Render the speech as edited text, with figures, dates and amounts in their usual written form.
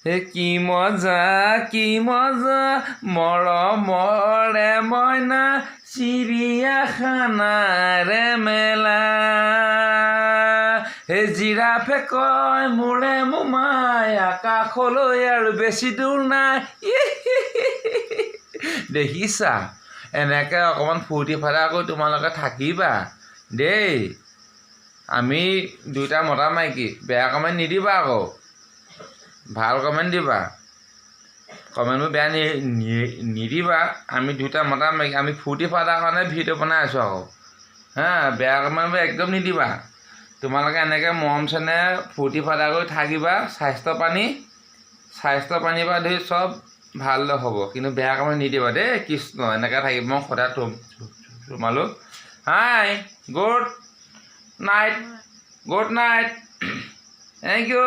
কি মজা মৰমৰে মইনা চিৰিয়াখানাৰে মেলা জিৰাফে কয় মোৰে মোমাই আকাশলৈ আৰু বেছি দূৰ নাই দেখিছা এনেকৈ অকণমান ফূৰ্তি ফাৰ্তা কৰি তোমালোকে থাকিবা দেই আমি দুইটা মতা মাইকী বেয়া কমেণ্ট নিদিবা আকৌ ভাল কমেণ্ট দিবা কমেণ্টবোৰ বেয়া নিদিবা আমি দুটা মতা মাইকী আমি ফূৰ্তি ফাৰ্তাৰ কাৰণে ভিডিঅ' বনাই আছোঁ আকৌ হা বেয়া কমেণ্টবোৰ একদম নিদিবা তোমালোকে এনেকৈ মৰম চেনেহ ফূৰ্তি ফাৰ্তা কৰি থাকিবা স্বাস্থ্য পানী পৰা ধৰি চব ভালদৰে হ'ব কিন্তু বেয়া কমেণ্ট নিদিবা দেই কৃষ্ণ এনেকৈ থাকিব মই সদায় তোমালোক hi good night thank U